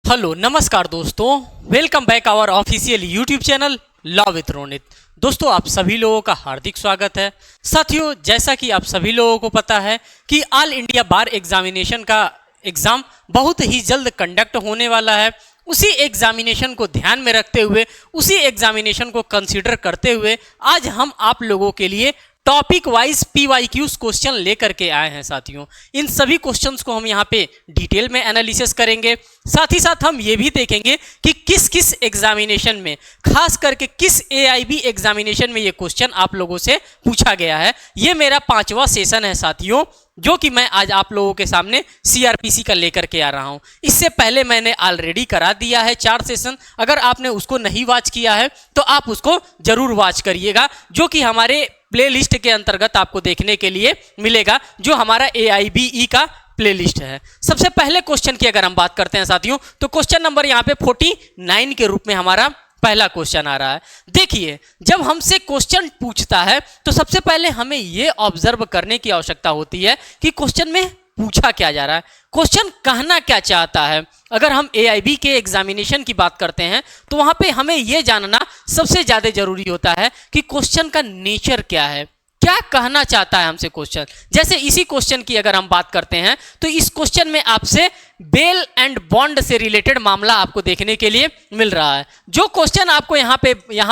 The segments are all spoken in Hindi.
हेलो नमस्कार दोस्तों, welcome back our official YouTube channel law with Ronit. दोस्तों आप सभी लोगों का हार्दिक स्वागत है। साथियों, जैसा कि आप सभी लोगों को पता है कि ऑल इंडिया बार एग्जामिनेशन का एग्ज़ाम बहुत ही जल्द कंडक्ट होने वाला है। उसी एग्जामिनेशन को ध्यान में रखते हुए, उसी एग्जामिनेशन को कंसीडर करते हुए आज हम आप लोगों के लिए टॉपिक वाइज PYQs क्वेश्चन लेकर के आए हैं। साथियों, इन सभी क्वेश्चंस को हम यहाँ पे डिटेल में एनालिसिस करेंगे। साथ ही साथ हम ये भी देखेंगे कि किस किस एग्जामिनेशन में, खास करके किस AIB एग्जामिनेशन में ये क्वेश्चन आप लोगों से पूछा गया है। ये मेरा 5वां सेशन है साथियों, जो कि मैं आज आप लोगों के सामने CRPC का लेकर के आ रहा हूं। इससे पहले मैंने ऑलरेडी करा दिया है 4 सेशन। अगर आपने उसको नहीं वॉच किया है तो आप उसको जरूर वॉच करिएगा, जो कि हमारे प्लेलिस्ट के अंतर्गत आपको देखने के लिए मिलेगा, जो हमारा AIBE का प्लेलिस्ट है। सबसे पहले क्वेश्चन की अगर हम बात करते हैं साथियों, तो क्वेश्चन नंबर यहाँ पे 49 के रूप में हमारा पहला क्वेश्चन आ रहा है। देखिए, जब हमसे क्वेश्चन पूछता है तो सबसे पहले हमें यह ऑब्जर्व करने की आवश्यकता होती है कि क्वेश्चन में पूछा क्या जा रहा है, क्वेश्चन कहना क्या चाहता है। अगर हम AIB के एग्जामिनेशन की बात करते हैं तो वहां पे हमें यह जानना सबसे ज्यादा जरूरी होता है कि क्वेश्चन का नेचर क्या है, क्या कहना चाहता है हमसे क्वेश्चन। जैसे इसी क्वेश्चन की अगर हम बात करते हैं तो इस क्वेश्चन में आपसे बेल एंड बॉन्ड से रिलेटेड मामला आपको देखने के लिए मिल रहा है। जो क्वेश्चन आपको यहाँ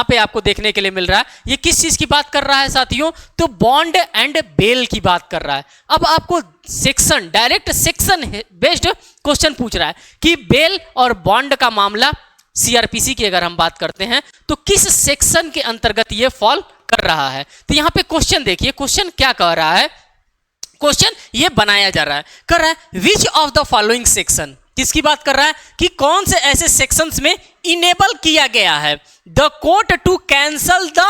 पे आपको देखने के लिए मिल रहा है, ये किस चीज की बात कर रहा है साथियों? तो बॉन्ड एंड बेल की बात कर रहा है। अब आपको section, direct section based question पूछ रहा है कि बेल और बॉन्ड का मामला CRPC की अगर हम बात करते हैं तो किस सेक्शन के अंतर्गत ये फॉल कर रहा है। तो यहां पे क्वेश्चन देखिए, क्वेश्चन क्या कह रहा है। क्वेश्चन ये बनाया जा रहा है, कर रहा है विच ऑफ द फॉलोइंग सेक्शन, किसकी बात कर रहा है कि कौन से ऐसे सेक्शंस में इनेबल किया गया है the court to cancel the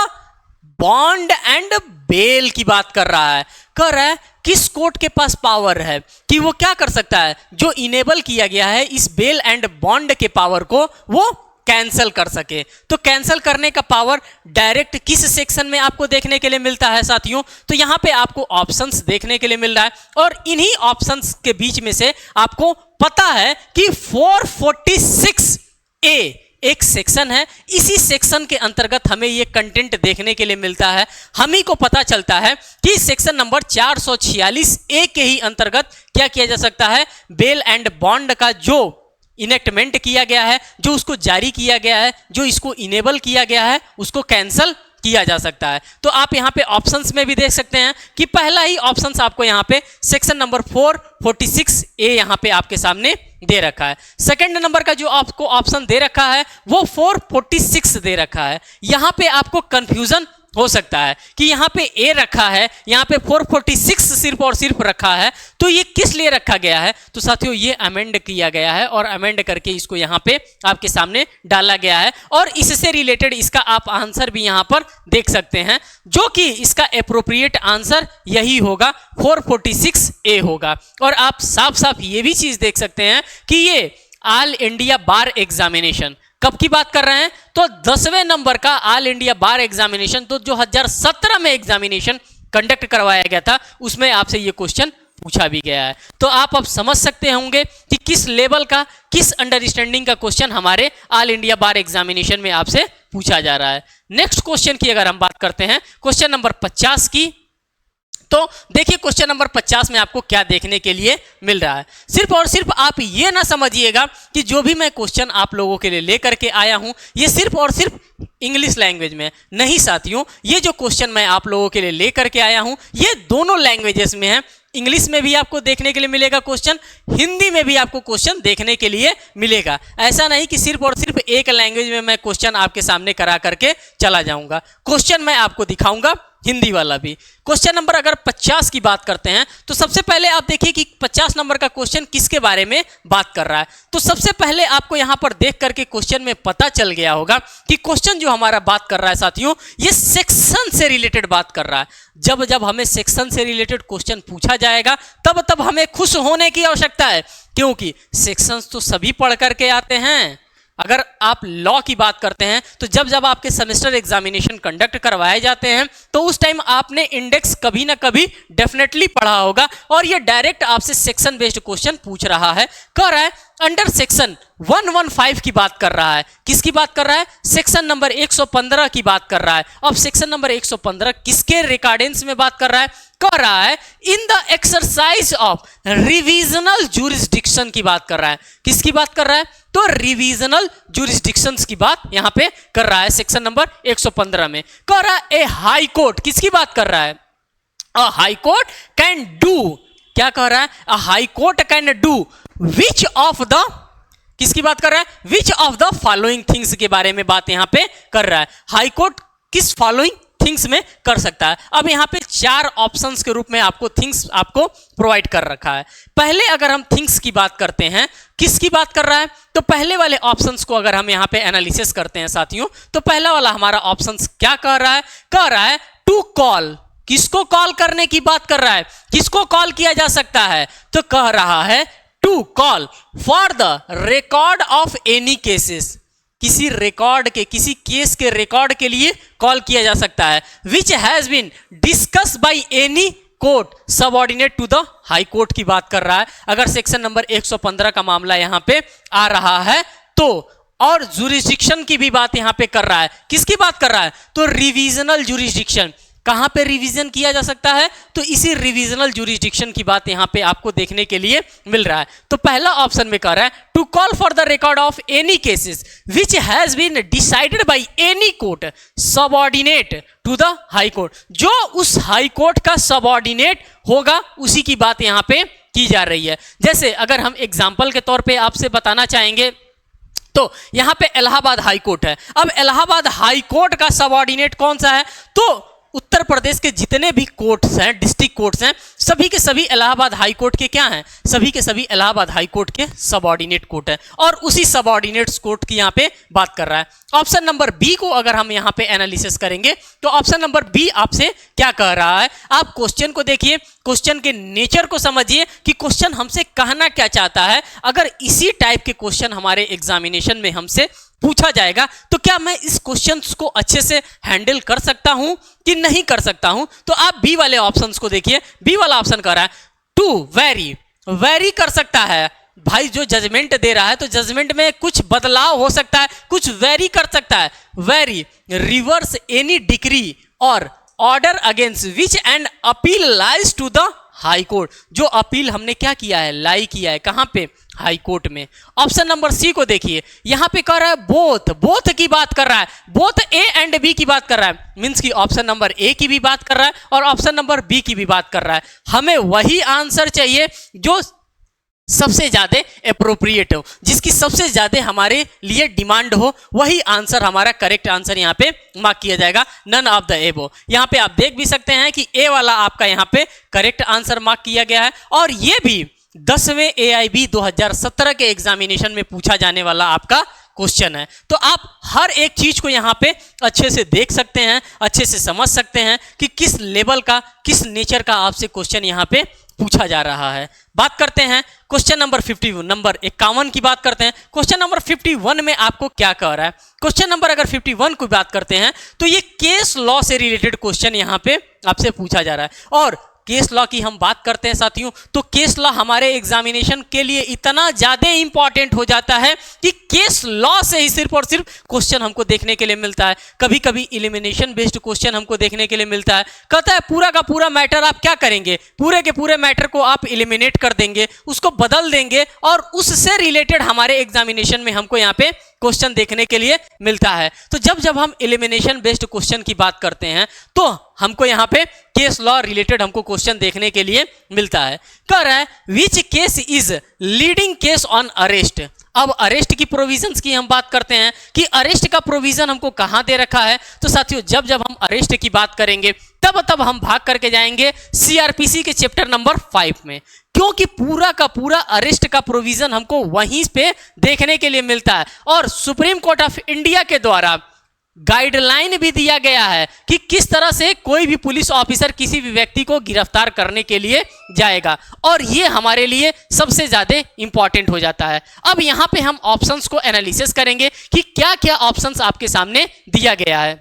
bond and bail की बात कर रहा है। कर रहा है किस कोर्ट के पास पावर है कि वो क्या कर सकता है, जो इनेबल किया गया है इस बेल एंड बॉन्ड के पावर को वो कैंसल कर सके। तो कैंसल करने का पावर डायरेक्ट किस सेक्शन में आपको देखने के लिए मिलता है साथियों? तो यहां पे आपको ऑप्शंस देखने के लिए मिल रहा है, और इन्हीं ऑप्शंस के बीच में से आपको पता है कि 446A एक सेक्शन है। इसी सेक्शन के अंतर्गत हमें ये कंटेंट देखने के लिए मिलता है। हम ही को पता चलता है कि सेक्शन नंबर 446A के ही अंतर्गत क्या किया जा सकता है, बेल एंड बॉन्ड का जो इनेक्टमेंट किया गया है, जो उसको जारी किया गया है, जो इसको इनेबल किया गया है, उसको कैंसल किया जा सकता है। तो आप यहाँ पे ऑप्शंस में भी देख सकते हैं कि पहला ही ऑप्शंस आपको यहाँ पे सेक्शन नंबर 446A यहाँ पे आपके सामने दे रखा है। सेकंड नंबर का जो आपको ऑप्शन दे रखा है वो 446 दे रखा है। यहाँ पे आपको कंफ्यूजन हो सकता है कि यहाँ पे A रखा है, यहाँ पे 446 सिर्फ और सिर्फ रखा है, तो ये किस लिए रखा गया है? तो साथियों, ये अमेंड किया गया है और अमेंड करके इसको यहाँ पे आपके सामने डाला गया है, और इससे रिलेटेड इसका आप आंसर भी यहाँ पर देख सकते हैं, जो कि इसका एप्रोप्रिएट आंसर यही होगा, 446A होगा। और आप साफ साफ ये भी चीज देख सकते हैं कि ये ऑल इंडिया बार एग्जामिनेशन कब की बात कर रहे हैं? तो 10वें नंबर का ऑल इंडिया बार एग्जामिनेशन, तो 2017 में एग्जामिनेशन कंडक्ट करवाया गया था, उसमें आपसे ये क्वेश्चन पूछा भी गया है। तो आप अब समझ सकते होंगे कि किस लेवल का, किस अंडरस्टैंडिंग का क्वेश्चन हमारे ऑल इंडिया बार एग्जामिनेशन में आपसे पूछा जा रहा है। नेक्स्ट क्वेश्चन की अगर हम बात करते हैं, क्वेश्चन नंबर 50 की, तो देखिए क्वेश्चन नंबर 50 में आपको क्या देखने के लिए मिल रहा है। सिर्फ और सिर्फ आप ये ना समझिएगा कि जो भी मैं क्वेश्चन आप लोगों के लिए लेकर के आया हूं ये सिर्फ और सिर्फ इंग्लिश लैंग्वेज में नहीं साथियों, ये जो क्वेश्चन मैं आप लोगों के लिए लेकर के आया हूं ये दोनों लैंग्वेजेस में है। इंग्लिश में भी आपको देखने के लिए मिलेगा क्वेश्चन, हिंदी में भी आपको क्वेश्चन देखने के लिए मिलेगा। ऐसा नहीं कि सिर्फ और सिर्फ एक लैंग्वेज में मैं क्वेश्चन आपके सामने करा करके चला जाऊंगा, क्वेश्चन मैं आपको दिखाऊंगा हिंदी वाला भी। क्वेश्चन नंबर अगर 50 की बात करते हैं तो सबसे पहले आप देखिए कि 50 नंबर का क्वेश्चन किसके बारे में बात कर रहा है। तो सबसे पहले आपको यहां पर देख करके क्वेश्चन में पता चल गया होगा कि क्वेश्चन जो हमारा बात कर रहा है साथियों, ये सेक्शन से रिलेटेड बात कर रहा है। जब जब हमें सेक्शन से रिलेटेड क्वेश्चन पूछा जाएगा तब तब हमें खुश होने की आवश्यकता है, क्योंकि सेक्शंस तो सभी पढ़ करके आते हैं। अगर आप लॉ की बात करते हैं तो जब जब आपके सेमेस्टर एग्जामिनेशन कंडक्ट करवाए जाते हैं तो उस टाइम आपने इंडेक्स कभी ना कभी डेफिनेटली पढ़ा होगा, और ये डायरेक्ट आपसे सेक्शन बेस्ड क्वेश्चन पूछ रहा है। कह रहा है अंडर सेक्शन 115 की बात कर रहा है। किसकी बात कर रहा है? सेक्शन नंबर 115 की बात कर रहा है। अब सेक्शन नंबर 115 किसके रिकॉर्डेंस में बात कर रहा है? कह रहा है in the exercise of revisional जूरिसडिक्शन की बात कर रहा है। किसकी बात कर रहा है? तो रिविजनल जूरिसडिक्शंस की बात यहां पे कर रहा है सेक्शन नंबर 115 में। कह रहा है ए हाई कोर्ट, किसकी बात कर रहा है? A high court can do, क्या कह रहा है? A high court can do which of the, किसकी बात कर रहा है? विच ऑफ द फॉलोइंग थिंग्स के बारे में बात यहां पे कर रहा है। हाई कोर्ट किस फॉलोइंग थिंग्स में कर सकता है? अब यहां पे 4 ऑप्शंस के रूप में आपको थिंग्स आपको प्रोवाइड कर रखा है। पहले अगर हम थिंग्स की बात करते हैं, किसकी बात कर रहा है? तो पहले वाले ऑप्शंस को अगर हम यहां पे एनालिसिस करते हैं साथियों, तो पहला वाला हमारा ऑप्शंस क्या कह रहा है? कह रहा है टू कॉल, किसको कॉल करने की बात कर रहा है? किसको कॉल किया जा सकता है? तो कह रहा है to call for the record of any cases, किसी रिकॉर्ड के, किसी केस के रिकॉर्ड के लिए कॉल किया जा सकता है। Which has been discuss by any court subordinate to the high court की बात कर रहा है। अगर सेक्शन नंबर 115 का मामला यहां पे आ रहा है तो, और जुरिसडिक्शन की भी बात यहां पे कर रहा है। किसकी बात कर रहा है? तो रिविजनल जुरिसडिक्शन, कहां पे रिवीजन किया जा सकता है? तो इसी रिविजनल जुरिसडिक्शन की बात यहां पे आपको देखने के लिए मिल रहा है। तो पहला ऑप्शन में कह रहा है to call for the record of any cases which has been decided by any court subordinate to the high court, जो उस हाई कोर्ट का सबऑर्डिनेट होगा उसी की बात यहां पे की जा रही है। जैसे अगर हम एग्जाम्पल के तौर पर आपसे बताना चाहेंगे तो यहां पे इलाहाबाद हाई कोर्ट है। अब इलाहाबाद हाई कोर्ट का सबऑर्डिनेट कौन सा है? तो उत्तर प्रदेश के जितने भी कोर्ट्स हैं, डिस्ट्रिक्ट कोर्ट्स हैं, सभी के सभी इलाहाबाद हाई कोर्ट के क्या हैं? सभी के सभी इलाहाबाद हाई कोर्ट के सबऑर्डिनेट कोर्ट है, और उसी सबऑर्डिनेट कोर्ट की यहां पे बात कर रहा है। ऑप्शन नंबर बी को अगर हम यहां पे एनालिसिस करेंगे तो ऑप्शन नंबर बी आपसे क्या कह रहा है? आप क्वेश्चन को देखिए, क्वेश्चन के नेचर को समझिए कि क्वेश्चन हमसे कहना क्या चाहता है। अगर इसी टाइप के क्वेश्चन हमारे एग्जामिनेशन में हमसे पूछा जाएगा तो क्या मैं इस क्वेश्चंस को अच्छे से हैंडल कर सकता हूं कि नहीं कर सकता हूं? तो आप बी वाले ऑप्शंस को देखिए। बी वाला ऑप्शन कह रहा है टू वेरी, वेरी कर सकता है। भाई जो जजमेंट दे रहा है तो जजमेंट में कुछ बदलाव हो सकता है, कुछ वेरी कर सकता है। वेरी रिवर्स एनी डिक्री और order against which and appeal lies to the high court, जो अपील हमने क्या किया है? लाई किया है। कहां पे? हाई कोर्ट में। ऑप्शन नंबर सी को देखिए, यहां पे कह रहा है बोथ, बोथ की बात कर रहा है, बोथ ए एंड बी की बात कर रहा है। मींस की ऑप्शन नंबर ए की भी बात कर रहा है और ऑप्शन नंबर बी की भी बात कर रहा है। हमें वही आंसर चाहिए जो सबसे ज्यादा अप्रोप्रिएट हो, जिसकी सबसे ज्यादा हमारे लिए डिमांड हो, वही आंसर हमारा करेक्ट आंसर यहाँ पे मार्क किया जाएगा, नन ऑफ द एबो। यहाँ पे आप देख भी सकते हैं कि ए वाला आपका यहाँ पे करेक्ट आंसर मार्क किया गया है, और ये भी 10वें AIB 2017 के एग्जामिनेशन में पूछा जाने वाला आपका क्वेश्चन है। तो आप हर एक चीज को यहाँ पे अच्छे से देख सकते हैं, अच्छे से समझ सकते हैं कि किस लेवल का, किस नेचर का आपसे क्वेश्चन यहाँ पे पूछा जा रहा है। बात करते हैं क्वेश्चन नंबर 51, नंबर 51 की बात करते हैं। क्वेश्चन नंबर 51 में आपको क्या कह रहा है? क्वेश्चन नंबर अगर 51 की बात करते हैं तो ये केस लॉ से रिलेटेड क्वेश्चन यहाँ पे आपसे पूछा जा रहा है। और केस लॉ की हम बात करते हैं साथियों, तो केस लॉ हमारे एग्जामिनेशन के लिए इतना ज्यादा इंपॉर्टेंट हो जाता है कि केस लॉ से ही सिर्फ और सिर्फ क्वेश्चन हमको देखने के लिए मिलता है। कभी कभी एलिमिनेशन बेस्ड क्वेश्चन हमको देखने के लिए मिलता है। कहता है पूरा का पूरा मैटर आप क्या करेंगे? पूरे के पूरे मैटर को आप एलिमिनेट कर देंगे, उसको बदल देंगे, और उससे रिलेटेड हमारे एग्जामिनेशन में हमको यहाँ पे क्वेश्चन देखने के लिए मिलता है। तो जब हम एलिमिनेशन बेस्ड क्वेश्चन की बात करते हैं तो हमको यहाँ पे केस लॉ रिलेटेड हमको क्वेश्चन देखने के लिए मिलता है। कह रहा है which case is leading case on arrest. अब अरेस्ट की प्रोविजंस की हम बात करते हैं कि अरेस्ट का प्रोविजन हमको कहां दे रखा है। तो साथियों जब हम अरेस्ट की बात करेंगे तब हम भाग करके जाएंगे CRPC के चैप्टर नंबर 5 में, क्योंकि पूरा का पूरा अरेस्ट का प्रोविजन हमको वहीं पे देखने के लिए मिलता है। और सुप्रीम कोर्ट ऑफ इंडिया के द्वारा गाइडलाइन भी दिया गया है कि किस तरह से कोई भी पुलिस ऑफिसर किसी भी व्यक्ति को गिरफ्तार करने के लिए जाएगा, और ये हमारे लिए सबसे ज्यादा इंपॉर्टेंट हो जाता है। अब यहां पे हम ऑप्शंस को एनालिसिस करेंगे कि क्या क्या ऑप्शंस आपके सामने दिया गया है।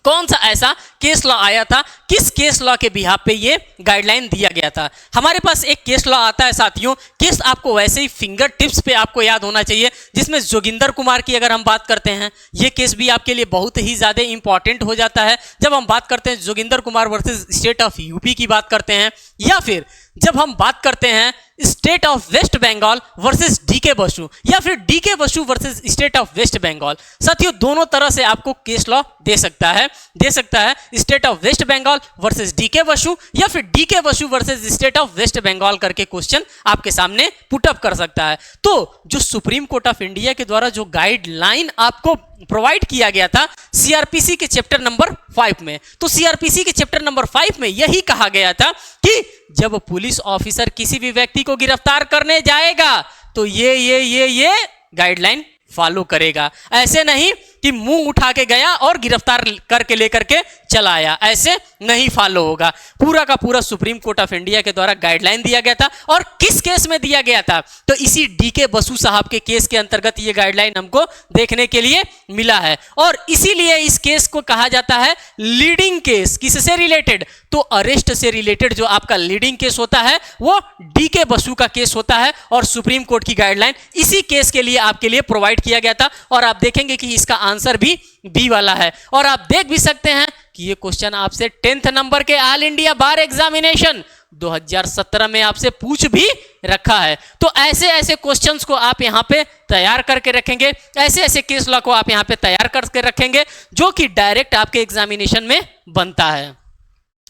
कौन सा ऐसा केस लॉ आया था, किस केस लॉ के बिहाफ पे ये गाइडलाइन दिया गया था। हमारे पास एक केस लॉ आता है साथियों, केस आपको वैसे ही फिंगर टिप्स पे आपको याद होना चाहिए, जिसमें जोगिंदर कुमार की अगर हम बात करते हैं, ये केस भी आपके लिए बहुत ही ज्यादा इंपॉर्टेंट हो जाता है जब हम बात करते हैं Joginder Kumar versus state of UP की बात करते हैं, या फिर जब हम बात करते हैं state of west Bengal versus DK Basu, या फिर DK Basu versus state of west Bengal. साथियों दोनों तरह से आपको केस लॉ दे सकता है state of west Bengal versus DK Basu, या फिर DK Basu versus state of west Bengal करके क्वेश्चन आपके सामने पुट अप कर सकता है। तो जो सुप्रीम कोर्ट ऑफ इंडिया के द्वारा जो गाइडलाइन आपको प्रोवाइड किया गया था सीआरपीसी के चैप्टर नंबर 5 में, तो सीआरपीसी के चैप्टर नंबर 5 में यही कहा गया था कि जब पुलिस ऑफिसर किसी भी व्यक्ति को गिरफ्तार करने जाएगा तो ये गाइडलाइन फॉलो करेगा। ऐसे नहीं कि मुंह उठा के गया और गिरफ्तार करके लेकर के चला आया, ऐसे नहीं फॉलो होगा। पूरा का पूरा सुप्रीम कोर्ट ऑफ इंडिया के द्वारा गाइडलाइन दिया गया था, और किस केस में दिया गया था, तो इसी डीके बसु साहब के केस के अंतर्गत ये गाइडलाइन हमको देखने के लिए मिला है। और इसीलिए इस केस को कहा जाता है लीडिंग केस। किससे रिलेटेड, तो अरेस्ट से रिलेटेड जो आपका लीडिंग केस होता है वो डीके बसु का केस होता है, और सुप्रीम कोर्ट की गाइडलाइन इसी केस के लिए आपके लिए प्रोवाइड किया गया था। और आप देखेंगे कि इसका आंसर भी बी वाला है। और आप देख भी सकते हैं कि ये क्वेश्चन आपसे 10th नंबर के ऑल इंडिया बार एग्जामिनेशन 2017 में आपसे पूछ भी रखा है। तो ऐसे ऐसे क्वेश्चंस को आप यहां पे तैयार करके रखेंगे, ऐसे ऐसे केस लॉ को आप यहां पे तैयार करके रखेंगे जो कि डायरेक्ट आपके एग्जामिनेशन में बनता है।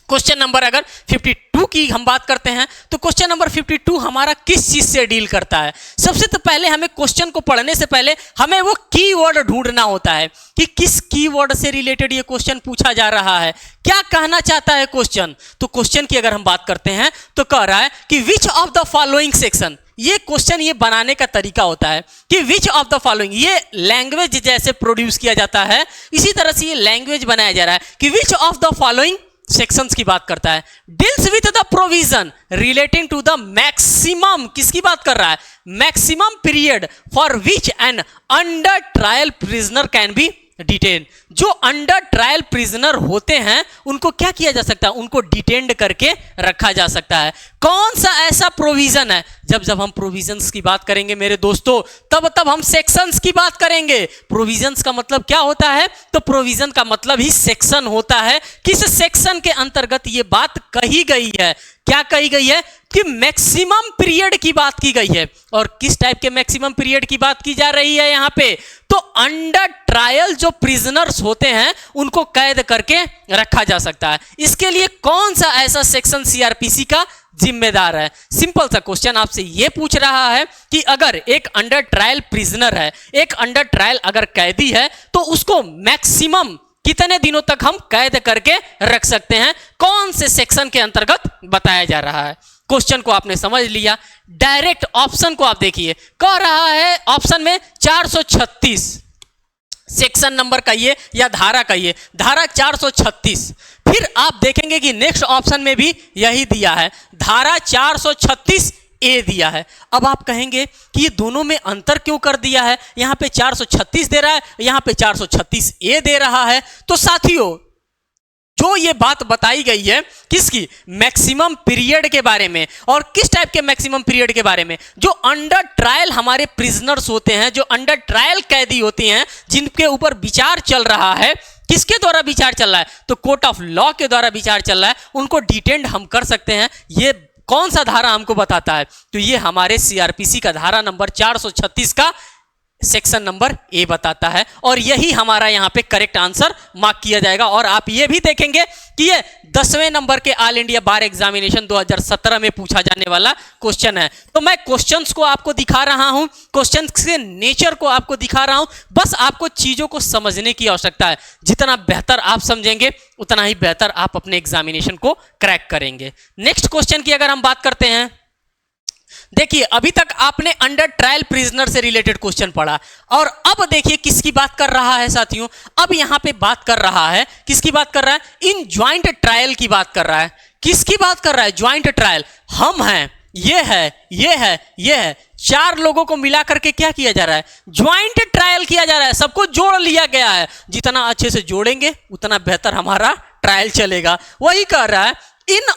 क्वेश्चन नंबर अगर 52 की हम बात करते हैं, तो क्वेश्चन नंबर 52 हमारा किस चीज से डील करता है। सबसे तो पहले हमें क्वेश्चन को पढ़ने से पहले हमें वो कीवर्ड ढूंढना होता है कि किस कीवर्ड से रिलेटेड ये क्वेश्चन पूछा जा रहा है, क्या कहना चाहता है क्वेश्चन। तो क्वेश्चन की अगर हम बात करते हैं तो कह रहा है कि which of the following section, ये क्वेश्चन ये बनाने का तरीका होता है कि विच ऑफ द फॉलोइंग, ये लैंग्वेज जैसे प्रोड्यूस किया जाता है इसी तरह से ये लैंग्वेज बनाया जा रहा है कि which of the following sections की बात करता है deals with the provision relating to the maximum, किसकी बात कर रहा है, maximum period for which an under trial prisoner can be detain. जो अंडर ट्रायल प्रिजनर होते हैं उनको क्या किया जा सकता है, उनको डिटेन्ड करके रखा जा सकता है। कौन सा ऐसा प्रोविजन है, जब हम प्रोविजंस की बात करेंगे मेरे दोस्तों तब हम सेक्शंस की बात करेंगे। प्रोविजंस का मतलब क्या होता है, तो प्रोविजन का मतलब ही सेक्शन होता है। किस सेक्शन के अंतर्गत ये बात कही गई है, क्या कही गई है कि मैक्सिमम पीरियड की बात की गई है। और किस टाइप के मैक्सिमम पीरियड की बात की जा रही है यहां पे, तो अंडर ट्रायल जो प्रिजनर्स होते हैं उनको कैद करके रखा जा सकता है। इसके लिए कौन सा ऐसा सेक्शन सीआरपीसी का जिम्मेदार है। सिंपल सा क्वेश्चन आपसे यह पूछ रहा है कि अगर एक अंडर ट्रायल प्रिजनर है, एक अंडर ट्रायल अगर कैदी है, तो उसको मैक्सिमम कितने दिनों तक हम कैद करके रख सकते हैं, कौन से सेक्शन के अंतर्गत बताया जा रहा है। क्वेश्चन को आपने समझ लिया। डायरेक्ट ऑप्शन को आप देखिए, कह रहा है ऑप्शन में 436 सेक्शन नंबर कहिए या धारा कहिए, धारा 436। फिर आप देखेंगे कि नेक्स्ट ऑप्शन में भी यही दिया है, धारा 436 ए दिया है। अब आप कहेंगे कि ये दोनों में अंतर क्यों कर दिया है, यहां पे 436 दे रहा है, यहां पे 436 ए दे रहा है। तो साथियों जो ये बात बताई गई है किसकी, मैक्सिमम पीरियड के बारे में, और किस टाइप के मैक्सिमम पीरियड के बारे में, जो अंडर ट्रायल हमारे प्रिजनर्स होते हैं, जो अंडर ट्रायल कैदी होती हैं, जिनके ऊपर विचार चल रहा है। किसके द्वारा विचार चल रहा है, तो कोर्ट ऑफ लॉ के द्वारा विचार चल रहा है, उनको डिटेंड हम कर सकते हैं। ये कौन सा धारा हमको बताता है, तो ये हमारे सीआरपीसी का धारा नंबर 436 का सेक्शन नंबर ए बताता है, और यही हमारा यहां पे करेक्ट आंसर मार्क किया जाएगा। और आप ये भी देखेंगे कि ये 10वें नंबर के ऑल इंडिया बार एग्जामिनेशन 2017 में पूछा जाने वाला क्वेश्चन है। तो मैं क्वेश्चंस को आपको दिखा रहा हूं, क्वेश्चंस के नेचर को आपको दिखा रहा हूं, बस आपको चीजों को समझने की आवश्यकता है। जितना बेहतर आप समझेंगे उतना ही बेहतर आप अपने एग्जामिनेशन को क्रैक करेंगे। नेक्स्ट क्वेश्चन की अगर हम बात करते हैं, देखिए अभी तक आपने अंडर ट्रायल प्रिजनर से रिलेटेड क्वेश्चन पढ़ा, और अब देखिए किसकी बात कर रहा है साथियों, अब यहां पे बात कर रहा है, किसकी बात कर रहा है, इन ज्वाइंट ट्रायल की बात कर रहा है। किसकी बात कर रहा है, ज्वाइंट ट्रायल। हम हैं ये है, ये है, ये है, 4 लोगों को मिला करके क्या किया जा रहा है, ज्वाइंट ट्रायल किया जा रहा है, सबको जोड़ लिया गया है। जितना अच्छे से जोड़ेंगे उतना बेहतर हमारा ट्रायल चलेगा। वही कर रहा है, इन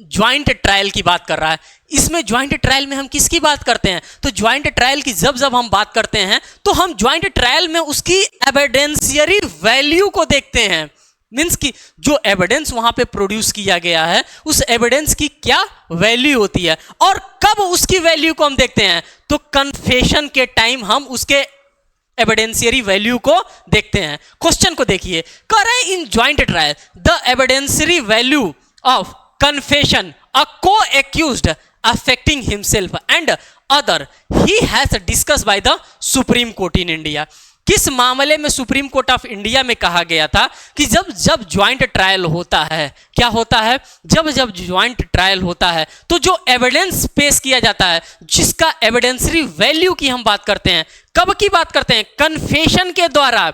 ज्वाइंट ट्रायल की बात कर रहा है। इसमें ज्वाइंट ट्रायल में हम किसकी बात करते हैं, तो ज्वाइंट ट्रायल की जब हम बात करते हैं तो हम ज्वाइंट ट्रायल में उसकी एविडेंशियरी वैल्यू को देखते हैं। मींस कि जो एविडेंस वहां पे प्रोड्यूस किया गया है उस एविडेंस की क्या वैल्यू होती है, और कब उसकी वैल्यू को हम देखते हैं, तो कन्फेशन के टाइम हम उसके एविडेंशियरी वैल्यू को देखते हैं। क्वेश्चन को देखिए, कह रहे हैं in joint trial the evidentiary value of confession a co accused affecting himself and other he has discussed by the Supreme Court in India। किस मामले में सुप्रीम कोर्ट ऑफ इंडिया में कहा गया था कि जब ज्वाइंट ट्रायल होता है, क्या होता है, जब ज्वाइंट ट्रायल होता है तो जो एविडेंस पेश किया जाता है, जिसका एविडेंसरी वैल्यू की हम बात करते हैं, कब की बात करते हैं, कन्फेशन के द्वारा।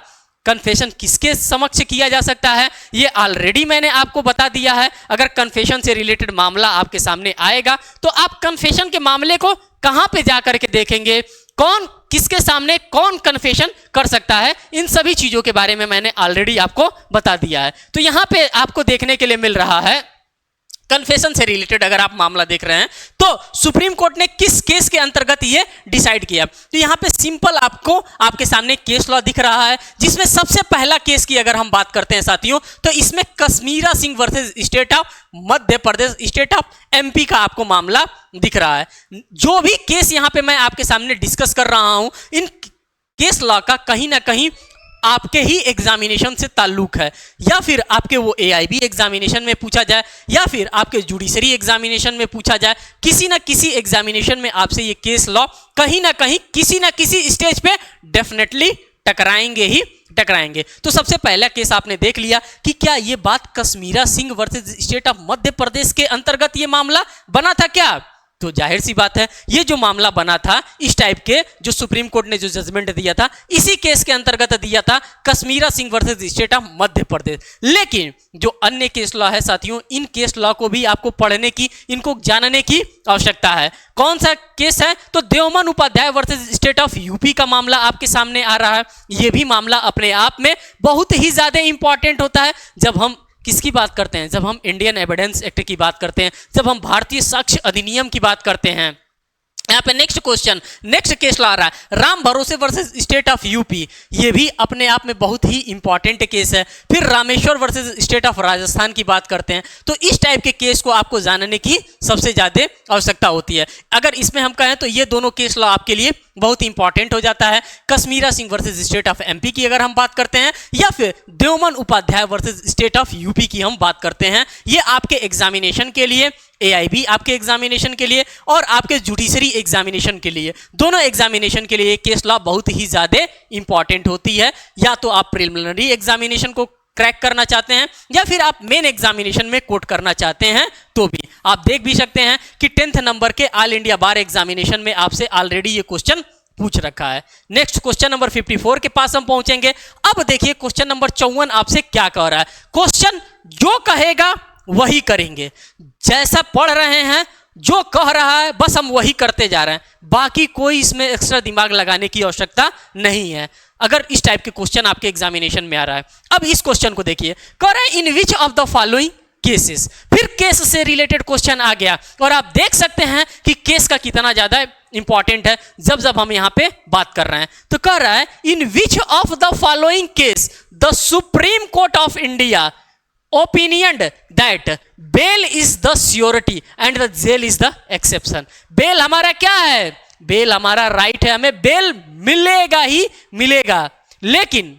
कन्फेशन किसके समक्ष किया जा सकता है, ये ऑलरेडी मैंने आपको बता दिया है। अगर कन्फेशन से रिलेटेड मामला आपके सामने आएगा तो आप कन्फेशन के मामले को कहां पे जाकर के देखेंगे, कौन किसके सामने कौन कन्फेशन कर सकता है, इन सभी चीजों के बारे में मैंने ऑलरेडी आपको बता दिया है। तो यहां पे आपको देखने के लिए मिल रहा है कन्फेशन से रिलेटेड अगर आप मामला देख रहे हैं तो सुप्रीम कोर्ट ने किस केस के अंतर्गत ये डिसाइड किया। तो यहां पे सिंपल आपको आपके सामने केस लॉ दिख रहा है, जिसमें सबसे पहला केस की अगर हम बात करते हैं साथियों तो इसमें Kashmira Singh versus state of Madhya Pradesh, state of MP का आपको मामला दिख रहा है। जो भी केस यहां पे मैं आपके सामने डिस्कस कर रहा हूं, इन केस लॉ का कहीं ना कहीं आपके ही एग्जामिनेशन से ताल्लुक है, या फिर आपके वो एआईबी एग्जामिनेशन में पूछा जाए, या फिर आपके जुडिशरी एग्जामिनेशन में पूछा जाए, किसी ना किसी एग्जामिनेशन में आपसे ये केस लॉ कहीं ना कहीं किसी ना किसी स्टेज पे डेफिनेटली टकराएंगे ही टकराएंगे। तो सबसे पहला केस आपने देख लिया कि क्या ये बात Kashmira Singh versus state of Madhya Pradesh के अंतर्गत ये मामला बना था क्या, तो जाहिर सी बात है ये जो मामला बना था इस टाइप के, जो सुप्रीम कोर्ट ने जो जजमेंट दिया था इसी केस के अंतर्गत दिया था, Kashmira Singh versus state of Madhya Pradesh. लेकिन जो अन्य केस लॉ है साथियों, इन केस लॉ को भी आपको पढ़ने की, इनको जानने की आवश्यकता है। कौन सा केस है, तो Devman Upadhyay versus state of UP का मामला आपके सामने आ रहा है। यह भी मामला अपने आप में बहुत ही ज्यादा इंपॉर्टेंट होता है जब हम किसकी बात करते हैं, जब हम इंडियन एविडेंस एक्ट की बात करते हैं, जब हम भारतीय साक्ष्य अधिनियम की बात करते हैं। यहाँ पे नेक्स्ट क्वेश्चन, नेक्स्ट केस ला रहा है राम भरोसे वर्सेस स्टेट ऑफ यूपी। ये भी अपने आप में बहुत ही इंपॉर्टेंट केस है। फिर Rameshwar versus state of Rajasthan की बात करते हैं। तो इस टाइप के केस को आपको जानने की सबसे ज्यादा आवश्यकता होती है। अगर इसमें हम कहें तो ये दोनों केस लॉ आपके लिए बहुत इंपॉर्टेंट हो जाता है। Kashmira Singh versus state of MP की अगर हम बात करते हैं, या फिर Devman Upadhyay versus state of UP की हम बात करते हैं, ये आपके एग्जामिनेशन के लिए, एआईबी आपके एग्जामिनेशन के लिए और आपके जुडिशरी एग्जामिनेशन के लिए, दोनों एग्जामिनेशन के लिए केस लॉ बहुत ही ज्यादा इंपॉर्टेंट होती है। या तो आप प्रिलिमिनरी एग्जामिनेशन को क्रैक करना चाहते हैं या फिर आप मेन एग्जामिनेशन में कोट करना चाहते हैं तो भी आप देख भी सकते हैं कि 10th नंबर के ऑल इंडिया बार एग्जामिनेशन में आपसे ऑलरेडी ये क्वेश्चन पूछ रखा है। नेक्स्ट क्वेश्चन नंबर 54 के पास हम पहुंचेंगे। अब देखिए क्वेश्चन नंबर 54 आपसे क्या कह रहा है। क्वेश्चन जो कहेगा वही करेंगे, जैसा पढ़ रहे हैं जो कह रहा है बस हम वही करते जा रहे हैं, बाकी कोई इसमें एक्स्ट्रा दिमाग लगाने की आवश्यकता नहीं है अगर इस टाइप के क्वेश्चन आपके एग्जामिनेशन में आ रहा है। अब इस क्वेश्चन को देखिए, कह रहा है in which of the following cases, फिर केस से रिलेटेड क्वेश्चन आ गया और आप देख सकते हैं कि केस का कितना ज्यादा इंपॉर्टेंट है जब हम यहां पे बात कर रहे हैं। तो कह रहा है in which of the following case the supreme court of India opinioned that bail is the surety and the jail is the exception। Bail हमारा क्या है, बेल हमारा राइट है, हमें बेल मिलेगा ही मिलेगा, लेकिन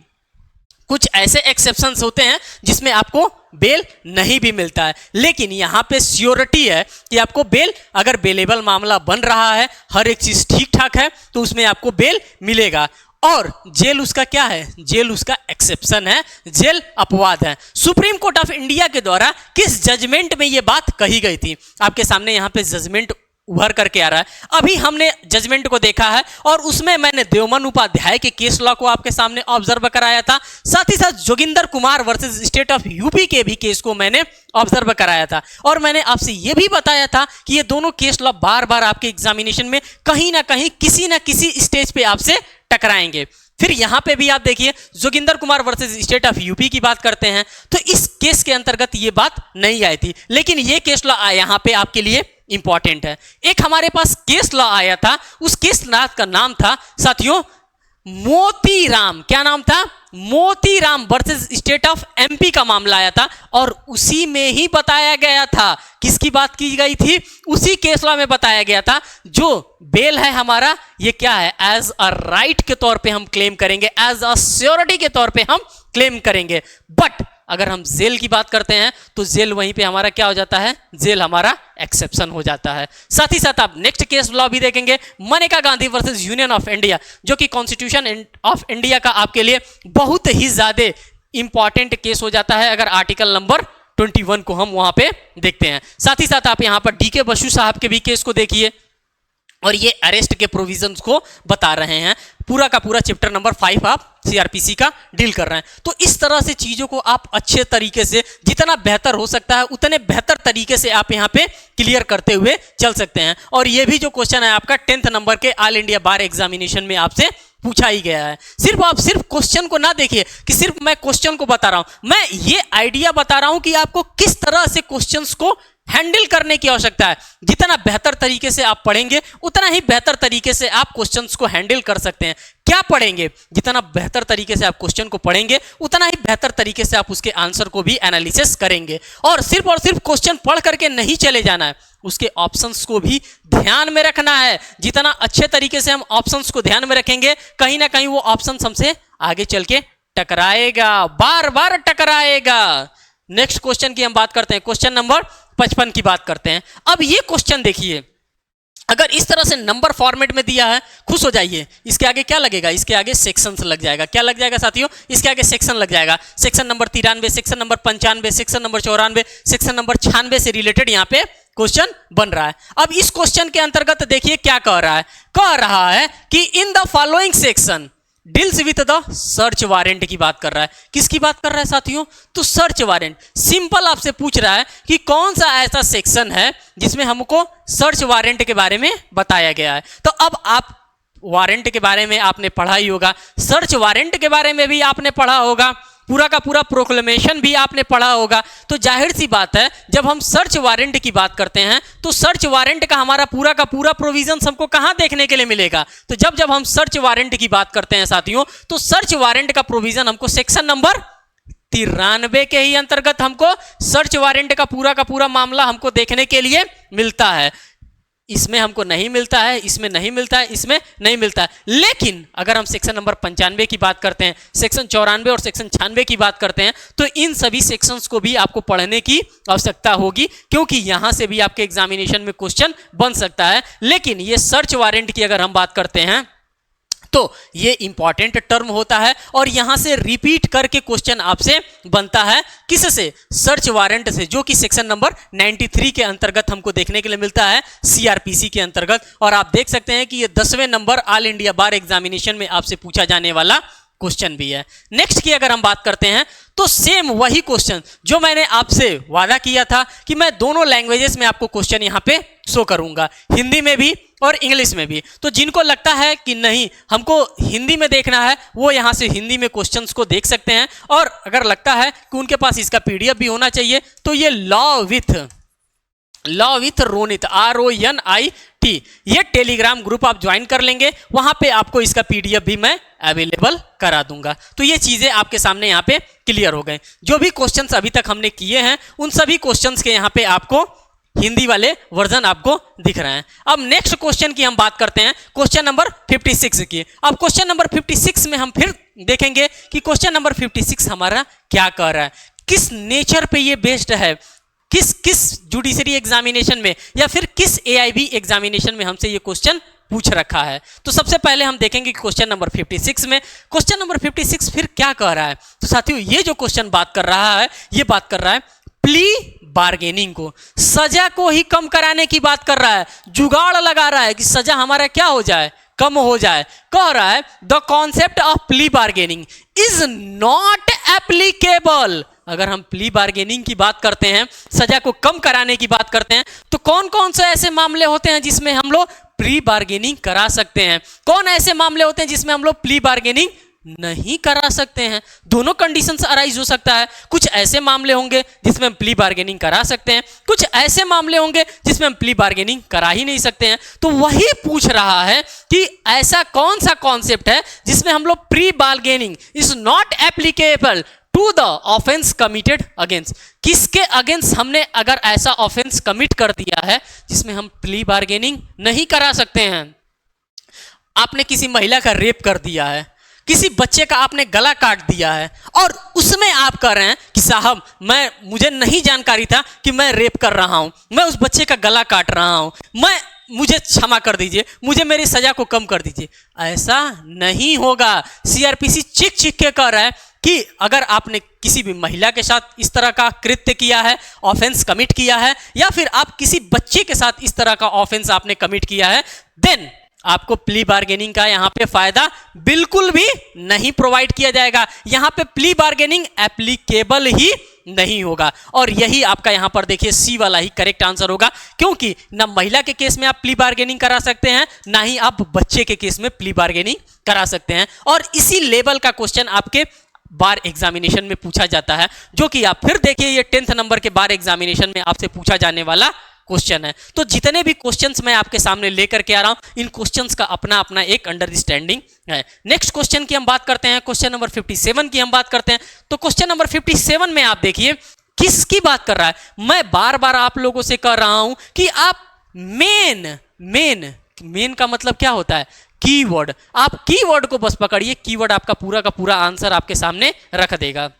कुछ ऐसे एक्सेप्शंस होते हैं जिसमें आपको बेल नहीं भी मिलता है। लेकिन यहां पे श्योरिटी है कि आपको बेल, अगर बेलेबल मामला बन रहा है, हर एक चीज ठीक ठाक है तो उसमें आपको बेल मिलेगा। और जेल उसका क्या है, जेल उसका एक्सेप्शन है, जेल अपवाद है। सुप्रीम कोर्ट ऑफ इंडिया के द्वारा किस जजमेंट में यह बात कही गई थी, आपके सामने यहां पे जजमेंट उभर करके आ रहा है। अभी हमने जजमेंट को देखा है और उसमें मैंने देवमन उपाध्याय के केस लॉ को आपके सामने ऑब्जर्व कराया था, साथ ही साथ Joginder Kumar versus state of UP के भी केस को मैंने ऑब्जर्व कराया था और मैंने आपसे यह भी बताया था कि ये दोनों केस लॉ बार बार आपके एग्जामिनेशन में कहीं ना कहीं किसी ना किसी स्टेज पे आपसे टकराएंगे। फिर यहां पे भी आप देखिए Joginder Kumar versus state of UP की बात करते हैं तो इस केस के अंतर्गत ये बात नहीं आई थी, लेकिन ये केस लॉ यहां पे आपके लिए इंपॉर्टेंट है। एक हमारे पास केस लॉ आया था, उस केस लॉ का नाम था साथियों मोतीराम। क्या नाम था? Motiram versus state of MP का मामला आया था और उसी में ही बताया गया था, किसकी बात की गई थी? उसी केस लॉ में बताया गया था जो बेल है हमारा, ये क्या है? एज अ राइट के तौर पे हम क्लेम करेंगे, एज अ श्योरिटी के तौर पे हम क्लेम करेंगे। बट अगर हम जेल की बात करते हैं तो जेल वहीं पे हमारा क्या हो जाता है? जेल हमारा एक्सेप्शन हो जाता है। साथ ही साथ आप नेक्स्ट केस लॉ भी देखेंगे Maneka Gandhi versus union of India, जो कि कॉन्स्टिट्यूशन ऑफ इंडिया का आपके लिए बहुत ही ज्यादा इंपॉर्टेंट केस हो जाता है अगर आर्टिकल नंबर 21 को हम वहां पे देखते हैं। साथ ही साथ आप यहां पर डीके बसु साहब के भी केस को देखिए और ये अरेस्ट के प्रोविजंस को बता रहे हैं। पूरा का पूरा चैप्टर नंबर 5 आप सीआरपीसी का डील कर रहे हैं। तो इस तरह से चीजों को आप अच्छे तरीके से, जितना बेहतर हो सकता है उतने बेहतर तरीके से आप यहाँ पे क्लियर करते हुए चल सकते हैं। और ये भी जो क्वेश्चन है आपका 10th नंबर के ऑल इंडिया बार एग्जामिनेशन में आपसे पूछा ही गया है। आप सिर्फ क्वेश्चन को ना देखिए कि सिर्फ मैं क्वेश्चन को बता रहा हूं, मैं ये आइडिया बता रहा हूं कि आपको किस तरह से क्वेश्चंस को हैंडल करने की आवश्यकता है। जितना बेहतर तरीके से आप पढ़ेंगे उतना ही बेहतर तरीके से आप क्वेश्चंस को हैंडल कर सकते हैं। क्या पढ़ेंगे? जितना बेहतर तरीके से आप क्वेश्चन को पढ़ेंगे उतना ही बेहतर तरीके से आप उसके आंसर को भी एनालिसिस करेंगे। और सिर्फ क्वेश्चन पढ़ करके नहीं चले जाना है, उसके ऑप्शंस को भी ध्यान में रखना है। जितना अच्छे तरीके से हम ऑप्शंस को ध्यान में रखेंगे, कहीं ना कहीं वो ऑप्शन हमसे आगे चल के टकराएगा, बार बार टकराएगा। नेक्स्ट क्वेश्चन की हम बात करते हैं, क्वेश्चन नंबर 55 की बात करते हैं। अब ये क्वेश्चन देखिए, अगर इस तरह से नंबर फॉर्मेट में दिया है, खुश हो जाइए। इसके आगे क्या लगेगा? इसके आगे सेक्शंस लग जाएगा। क्या लग जाएगा साथियों? इसके आगे सेक्शन लग जाएगा। Section number 93, section number 95, section number 94, section number 96 से रिलेटेड यहाँ पे क्वेश्चन बन रहा है। अब इस क्वेश्चन के अंतर्गत देखिए क्या कह रहा है। कह रहा है कि in the following section deals with the search warrant की बात कर रहा है। किसकी बात कर रहा है साथियों? तो सर्च वारंट। सिंपल आपसे पूछ रहा है कि कौन सा ऐसा सेक्शन है जिसमें हमको सर्च वारंट के बारे में बताया गया है। तो अब आप वारंट के बारे में आपने पढ़ा ही होगा, सर्च वारंट के बारे में भी आपने पढ़ा होगा, पूरा का पूरा प्रोक्लेमेशन भी आपने पढ़ा होगा। तो जाहिर सी बात है जब हम सर्च वारंट की बात करते हैं तो सर्च वारंट का हमारा पूरा का पूरा प्रोविजन हमको कहां देखने के लिए मिलेगा? तो जब हम सर्च वारंट की बात करते हैं साथियों, तो सर्च वारंट का प्रोविजन हमको सेक्शन नंबर 93 के ही अंतर्गत हमको सर्च वारंट का पूरा मामला हमको देखने के लिए मिलता है। इसमें हमको नहीं मिलता है, इसमें नहीं मिलता है, इसमें नहीं मिलता है। लेकिन अगर हम सेक्शन नंबर 95 की बात करते हैं, सेक्शन 94 और सेक्शन 96 की बात करते हैं, तो इन सभी सेक्शंस को भी आपको पढ़ने की आवश्यकता होगी, क्योंकि यहां से भी आपके एग्जामिनेशन में क्वेश्चन बन सकता है। लेकिन ये सर्च वारंट की अगर हम बात करते हैं तो ये इंपॉर्टेंट टर्म होता है और यहां से रिपीट करके क्वेश्चन आपसे बनता है। किससे? सर्च वारंट से, जो कि सेक्शन नंबर 93 के अंतर्गत हमको देखने के लिए मिलता है सीआरपीसी के अंतर्गत। और आप देख सकते हैं कि ये 10वें number all India bar examination में आपसे पूछा जाने वाला क्वेश्चन भी है। नेक्स्ट की अगर हम बात करते हैं तो सेम वही क्वेश्चन जो मैंने आपसे वादा किया था कि मैं दोनों लैंग्वेजेस में आपको क्वेश्चन यहां पे शो करूंगा, हिंदी में भी और इंग्लिश में भी। तो जिनको लगता है कि नहीं हमको हिंदी में देखना है, वो यहां से हिंदी में क्वेश्चंस को देख सकते हैं। और अगर लगता है कि उनके पास इसका पीडीएफ भी होना चाहिए, तो ये लॉ विथ रोनित RONIT ये टेलीग्राम ग्रुप आप ज्वाइन कर लेंगे, वहां पे आपको इसका पीडीएफ भी मैं अवेलेबल करा दूंगा। तो ये चीजें आपके सामने यहाँ पे क्लियर हो गए। जो भी क्वेश्चंस अभी तक हमने किए हैं उन सभी क्वेश्चंस के यहाँ पे आपको हिंदी वाले वर्जन आपको दिख रहे हैं। अब नेक्स्ट क्वेश्चन की हम बात करते हैं, क्वेश्चन नंबर 56 की। अब क्वेश्चन नंबर 56 में हम फिर देखेंगे कि क्वेश्चन नंबर 56 हमारा क्या कह रहा है, किस नेचर पे ये बेस्ड है, किस जुडिशरी एग्जामिनेशन में या फिर किस AIB एग्जामिनेशन में हमसे ये क्वेश्चन पूछ रखा है। तो सबसे पहले हम देखेंगे क्वेश्चन नंबर 56 में क्वेश्चन नंबर 56 फिर क्या कह रहा है। तो साथियों ये जो क्वेश्चन बात कर रहा है, ये बात कर रहा है प्ली बार्गेनिंग को, सजा को ही कम कराने की बात कर रहा है, जुगाड़ लगा रहा है कि सजा हमारा क्या हो जाए, कम हो जाए। कह रहा है the concept of plea bargaining is not applicable. अगर हम प्ली बार्गेनिंग की बात करते हैं, सजा को कम कराने की बात करते हैं, तो कौन कौन से ऐसे मामले होते हैं जिसमें हम लोग प्री बार्गेनिंग करा सकते हैं, कौन ऐसे मामले होते हैं जिसमें हम लोग प्ली बार्गेनिंग नहीं करा सकते हैं। दोनों कंडीशंस अराइज हो सकता है। कुछ ऐसे मामले होंगे जिसमें हम प्ली बार्गेनिंग करा सकते हैं, कुछ ऐसे मामले होंगे जिसमें हम प्ली बार्गेनिंग करा ही नहीं सकते हैं। तो वही पूछ रहा है कि ऐसा कौन सा कॉन्सेप्ट है जिसमें हम लोग plea bargaining is not applicable to the offence committed against. किसके अगेंस्ट हमने अगर ऐसा ऑफेंस कमिट कर दिया है जिसमें हम प्ली बार्गेनिंग नहीं करा सकते हैं। आपने किसी महिला का रेप कर दिया है, किसी बच्चे का आपने गला काट दिया है और उसमें आप कह रहे हैं कि साहब मुझे नहीं जानकारी था कि मैं रेप कर रहा हूं, मैं उस बच्चे का गला काट रहा हूं, मुझे क्षमा कर दीजिए, मुझे मेरी सजा को कम कर दीजिए। ऐसा नहीं होगा। सीआरपीसी चिक चिक के कह रहा है कि अगर आपने किसी भी महिला के साथ इस तरह का कृत्य किया है, ऑफेंस कमिट किया है, या फिर आप किसी बच्चे के साथ इस तरह का ऑफेंस आपने कमिट किया है, देन आपको प्ली बार्गेनिंग का यहां पे फायदा बिल्कुल भी नहीं प्रोवाइड किया जाएगा। यहां पे प्ली बार्गेनिंग एप्लीकेबल ही नहीं होगा। और यही आपका यहां पर देखिए सी वाला ही करेक्ट आंसर होगा, क्योंकि ना महिला के केस में आप प्ली बार्गेनिंग करा सकते हैं, ना ही आप बच्चे के केस में प्ली बार्गेनिंग करा सकते हैं। और इसी लेवल का क्वेश्चन आपके बार एग्जामिनेशन में पूछा जाता है, जो कि आप फिर देखिए ये 10th नंबर के बार एग्जामिनेशन में आपसे पूछा जाने वाला क्वेश्चन है। तो जितने भी क्वेश्चंस मैं आपके सामने लेकर के आ रहा हूं, इन क्वेश्चंस का अपना अपना एक अंडरस्टैंडिंग है। नेक्स्ट क्वेश्चन की हम बात करते हैं, क्वेश्चन नंबर 57 की हम बात करते हैं। तो क्वेश्चन नंबर 57 में आप देखिए किसकी बात कर रहा है। मैं बार बार आप लोगों से कह रहा हूं कि आप मेन का मतलब क्या होता है, कीवर्ड। आप कीवर्ड को बस पकड़िए, कीवर्ड आपका पूरा का पूरा आंसर आपके सामने रख देगा।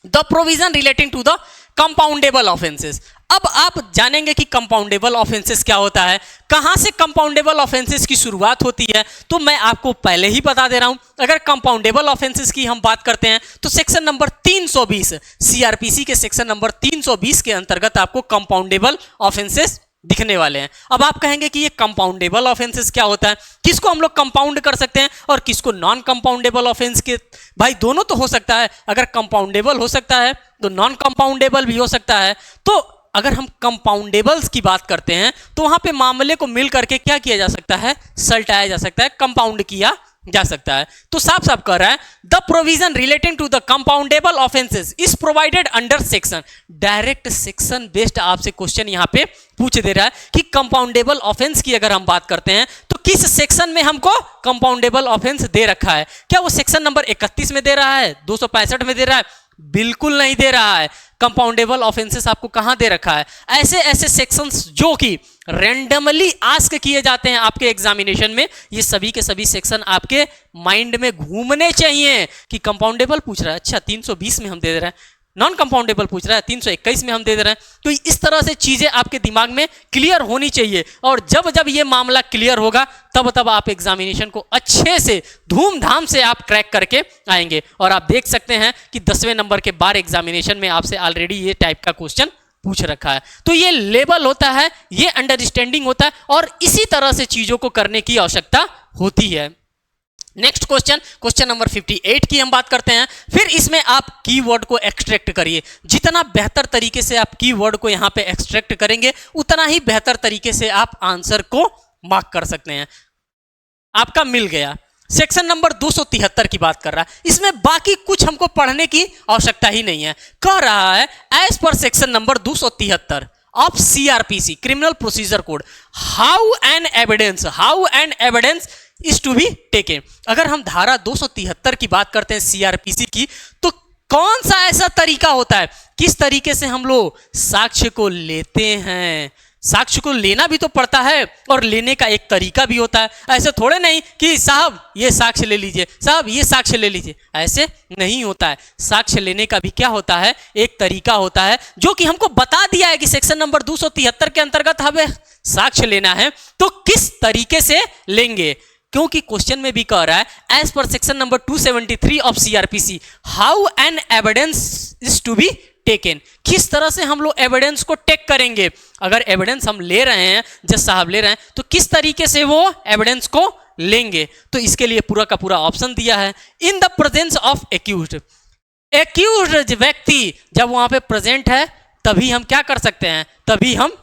The provision relating to the compoundable offences. अब आप जानेंगे कि कंपाउंडेबल ऑफेंसेस क्या होता है, कहां से कंपाउंडेबल ऑफेंसेस की शुरुआत होती है। तो मैं आपको पहले ही बता दे रहा हूं, अगर कंपाउंडेबल ऑफेंसेस की हम बात करते हैं तो सेक्शन नंबर 320 सीआरपीसी के सेक्शन नंबर 320 के अंतर्गत आपको कंपाउंडेबल ऑफेंसेस दिखने वाले हैं। अब आप कहेंगे कि ये कंपाउंडेबल ऑफेंसेस क्या होता है, किसको हम लोग कंपाउंड कर सकते हैं और किसको नॉन कंपाउंडेबल ऑफेंस के। भाई दोनों तो हो सकता है, अगर कंपाउंडेबल हो सकता है तो नॉन कंपाउंडेबल भी हो सकता है। तो अगर हम कंपाउंडेबल्स की बात करते हैं तो वहां पे मामले को मिल करके क्या किया जा सकता है, सल्टाया जा सकता है, कंपाउंड किया जा सकता है। तो साफ साफ कह रहा है the provision relating to the compoundable offences is provided under section. Direct section based आपसे क्वेश्चन यहां पे पूछ दे रहा है कि कंपाउंडेबल ऑफेंस की अगर हम बात करते हैं तो किस सेक्शन में हमको कंपाउंडेबल ऑफेंस दे रखा है। क्या वो सेक्शन नंबर 31 में दे रहा है, 265 में दे रहा है? बिल्कुल नहीं दे रहा है। कंपाउंडेबल ऑफेंसेस आपको कहां दे रखा है, ऐसे ऐसे सेक्शंस जो कि रैंडमली आस्क किए जाते हैं आपके एग्जामिनेशन में। ये सभी के सभी सेक्शन आपके माइंड में घूमने चाहिए कि कंपाउंडेबल पूछ रहा है, अच्छा 320 में हम दे रहे हैं, नॉन कंपाउंडेबल पूछ रहा है 321 में हम दे रहे हैं। तो इस तरह से चीजें आपके दिमाग में क्लियर होनी चाहिए, और जब जब ये मामला क्लियर होगा तब तब आप एग्जामिनेशन को अच्छे से धूमधाम से आप क्रैक करके आएंगे। और आप देख सकते हैं कि 10वें नंबर के बार एग्जामिनेशन में आपसे ऑलरेडी ये टाइप का क्वेश्चन पूछ रखा है। तो ये लेवल होता है, ये अंडरस्टैंडिंग होता है, और इसी तरह से चीजों को करने की आवश्यकता होती है। नेक्स्ट क्वेश्चन, क्वेश्चन नंबर 58 की हम बात करते हैं। फिर इसमें आप कीवर्ड को एक्सट्रैक्ट करिए। जितना बेहतर तरीके से आप कीवर्ड को यहां पे एक्सट्रैक्ट करेंगे उतना ही बेहतर तरीके से आप आंसर को मार्क कर सकते हैं। आपका मिल गया। सेक्शन नंबर 273 की बात कर रहा है, इसमें बाकी कुछ हमको पढ़ने की आवश्यकता ही नहीं है। कह रहा है as per section number 273 of CrPC criminal procedure code how an evidence is to be taken. अगर हम धारा 273 की बात करते हैं सीआरपीसी की, तो कौन सा ऐसा तरीका होता है, किस तरीके से हम लोग साक्ष्य को लेते हैं। साक्ष्य को लेना भी तो पड़ता है और लेने का एक तरीका भी होता है। ऐसे थोड़े नहीं कि साहब ये साक्ष्य ले लीजिए, साहब ये साक्ष्य ले लीजिए, ऐसे नहीं होता है। साक्ष्य लेने का भी क्या होता है, एक तरीका होता है, जो कि हमको बता दिया है कि सेक्शन नंबर 273 के अंतर्गत हमें साक्ष्य लेना है तो किस तरीके से लेंगे। क्योंकि क्वेश्चन में भी कह रहा है as per section number 273 of CrPC how an evidence is to be taken, किस तरह से हम लोग एविडेंस को टेक करेंगे। अगर एविडेंस हम ले रहे हैं, जज साहब ले रहे हैं, तो किस तरीके से वो एविडेंस को लेंगे। तो इसके लिए पूरा का पूरा ऑप्शन दिया है, in the presence of accused. Accused व्यक्ति जब वहां पे प्रेजेंट है तभी हम क्या कर सकते हैं, तभी हम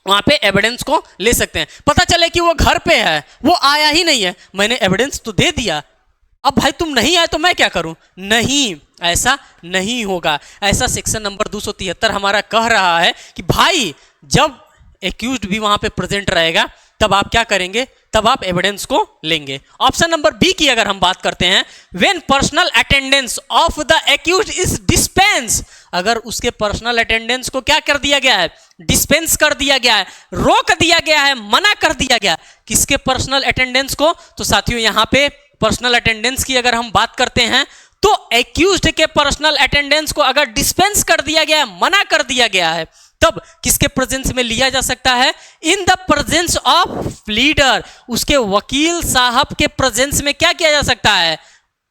वहां पे एविडेंस को ले सकते हैं। पता चले कि वो घर पे है, वो आया ही नहीं है, मैंने एविडेंस तो दे दिया, अब भाई तुम नहीं आए तो मैं क्या करूं। नहीं, ऐसा नहीं होगा। ऐसा सेक्शन नंबर 273 हमारा कह रहा है कि भाई जब एक्यूज्ड भी वहां पे प्रेजेंट रहेगा तब आप क्या करेंगे, तब आप एविडेंस को लेंगे। ऑप्शन नंबर बी की अगर हम बात करते हैं, when personal attendance of the accused is dispense, अगर उसके पर्सनल अटेंडेंस को क्या कर दिया गया है, डिस्पेंस कर दिया गया है, रोक दिया गया है, मना कर दिया गया। किसके पर्सनल अटेंडेंस को, तो साथियों यहां पे पर्सनल अटेंडेंस की अगर हम बात करते हैं तो एक्यूज्ड के पर्सनल अटेंडेंस को अगर डिस्पेंस कर दिया गया है, मना कर दिया गया है, तब किसके प्रेजेंस में लिया जा सकता है, in the presence of pleader, उसके वकील साहब के प्रेजेंस में क्या किया जा सकता है,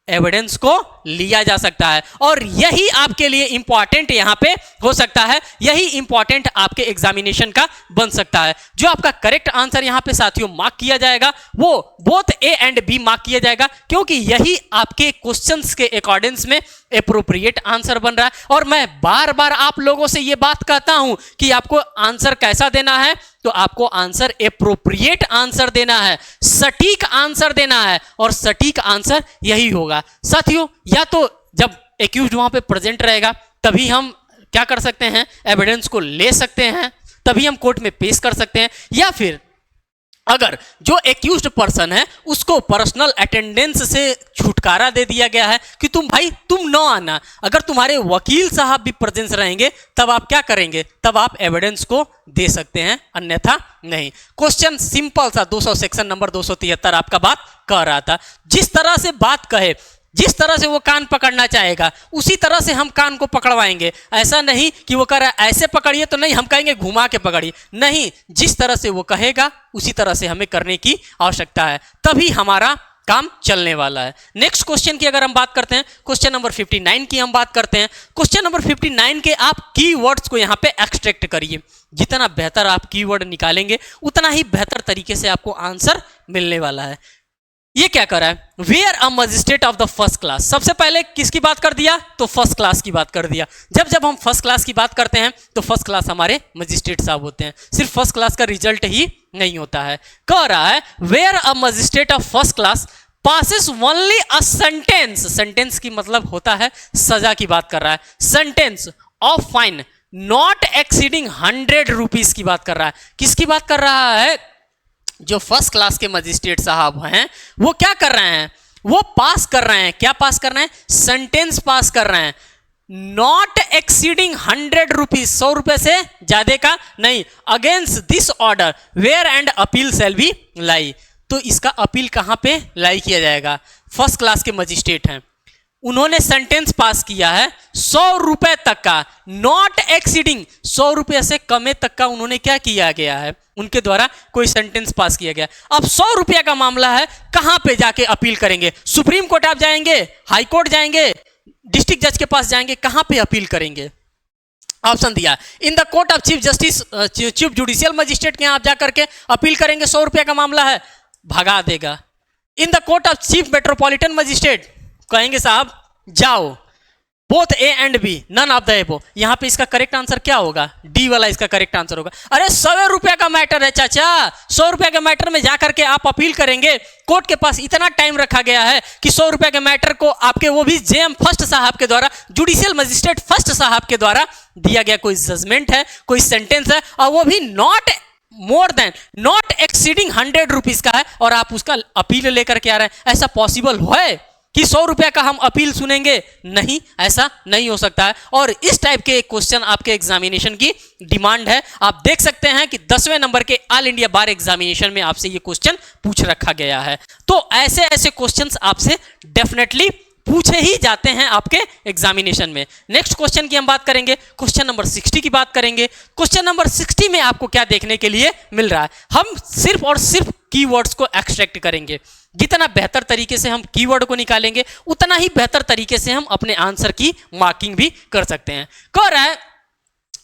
एविडेंस को लिया जा सकता है। और यही आपके लिए इंपॉर्टेंट यहां पे हो सकता है, यही इंपॉर्टेंट आपके एग्जामिनेशन का बन सकता है। जो आपका करेक्ट आंसर यहां पे साथियों मार्क किया जाएगा वो both A and B mark किया जाएगा, क्योंकि यही आपके क्वेश्चंस के अकॉर्डिंग्स में एप्रोप्रिएट आंसर बन रहा है। और मैं बार बार आप लोगों से यह बात कहता हूं कि आपको आंसर कैसा देना है, तो आपको आंसर एप्रोप्रिएट आंसर देना है, सटीक आंसर देना है, और सटीक आंसर यही होगा साथियों। या तो जब एक्यूज्ड वहां पे प्रेजेंट रहेगा तभी हम क्या कर सकते हैं, एविडेंस को ले सकते हैं, तभी हम कोर्ट में पेश कर सकते हैं, या फिर अगर जो एक्यूज्ड पर्सन है उसको पर्सनल अटेंडेंस से छुटकारा दे दिया गया है कि तुम भाई तुम न आना, अगर तुम्हारे वकील साहब भी प्रेजेंस रहेंगे तब आप क्या करेंगे, तब आप एविडेंस को दे सकते हैं, अन्यथा नहीं। क्वेश्चन सिंपल सा 200 सेक्शन नंबर 273 आपका बात कह रहा था। जिस तरह से बात कहे, जिस तरह से वो कान पकड़ना चाहेगा उसी तरह से हम कान को पकड़वाएंगे। ऐसा नहीं कि वो कह रहा है ऐसे पकड़िए तो नहीं, हम कहेंगे घुमा के पकड़िए, नहीं, जिस तरह से वो कहेगा उसी तरह से हमें करने की आवश्यकता है, तभी हमारा काम चलने वाला है। नेक्स्ट क्वेश्चन की अगर हम बात करते हैं, क्वेश्चन नंबर 59 की हम बात करते हैं। क्वेश्चन नंबर 59 के आप कीवर्ड्स को यहाँ पे एक्सट्रैक्ट करिए। जितना बेहतर आप कीवर्ड निकालेंगे उतना ही बेहतर तरीके से आपको आंसर मिलने वाला है। ये क्या कर रहा है, where a magistrate of the first class, सबसे पहले किसकी बात कर दिया, तो फर्स्ट क्लास की बात कर दिया। जब हम फर्स्ट क्लास की बात करते हैं तो फर्स्ट क्लास हमारे मजिस्ट्रेट साहब होते हैं, सिर्फ फर्स्ट क्लास का रिजल्ट ही नहीं होता है। कह रहा है where a magistrate of first class passes only a sentence, sentence की मतलब होता है सजा की बात कर रहा है, sentence of fine not exceeding 100 rupees की बात कर रहा है। किसकी बात कर रहा है, जो फर्स्ट क्लास के मजिस्ट्रेट साहब हैं वो क्या कर रहे हैं, वो पास कर रहे हैं, क्या पास कर रहे हैं, सेंटेंस पास कर रहे हैं, नॉट एक्सीडिंग 100 रुपीज, 100 रुपए से ज्यादा का नहीं, against this order where and appeal shall be lie. तो इसका अपील कहां पे लाई किया जाएगा, फर्स्ट क्लास के मजिस्ट्रेट हैं, उन्होंने सेंटेंस पास किया है 100 रुपए तक का, नॉट एक्सीडिंग 100 रुपए से कम तक का उन्होंने क्या किया गया है, उनके द्वारा कोई सेंटेंस पास किया गया। अब 100 रुपया का मामला है, कहां पे जाके अपील करेंगे, सुप्रीम कोर्ट आप जाएंगे, हाई कोर्ट जाएंगे, डिस्ट्रिक्ट जज के पास जाएंगे, कहां पे अपील करेंगे। ऑप्शन दिया इन the court of chief justice, chief judicial magistrate के यहां आप जाकर के अपील करेंगे, 100 रुपया का मामला है, भगा देगा। In the court of chief metropolitan magistrate कहेंगे साहब जाओ, both A and B none of the above. यहां पे इसका करेक्ट आंसर क्या होगा, डी वाला इसका करेक्ट आंसर होगा। अरे 100 रुपया का मैटर है चाचा, 100 रुपया के मैटर में जाकर के आप अपील करेंगे, कोर्ट के पास इतना टाइम रखा गया है कि 100 रुपया के मैटर को आपके वो भी जेएम फर्स्ट साहब के द्वारा, जुडिशियल मजिस्ट्रेट फर्स्ट साहब के द्वारा दिया गया कोई जजमेंट है, कोई सेंटेंस है, और वो भी not more than not exceeding 100 rupees का है, और आप उसका अपील लेकर के आ रहे हैं। ऐसा पॉसिबल है कि 100 रुपया का हम अपील सुनेंगे, नहीं, ऐसा नहीं हो सकता है। और इस टाइप के क्वेश्चन आपके एग्जामिनेशन की डिमांड है। आप देख सकते हैं कि 10वें नंबर के ऑल इंडिया बार एग्जामिनेशन में आपसे ये क्वेश्चन पूछ रखा गया है। तो ऐसे ऐसे क्वेश्चंस आपसे डेफिनेटली पूछे ही जाते हैं आपके एग्जामिनेशन में। नेक्स्ट क्वेश्चन की हम बात करेंगे, क्वेश्चन नंबर 60 की बात करेंगे। क्वेश्चन नंबर 60 में आपको क्या देखने के लिए मिल रहा है, हम सिर्फ और सिर्फ कीवर्ड्स को एक्सट्रैक्ट करेंगे। जितना बेहतर तरीके से हम कीवर्ड को निकालेंगे उतना ही बेहतर तरीके से हम अपने आंसर की मार्किंग भी कर सकते हैं। कह रहा है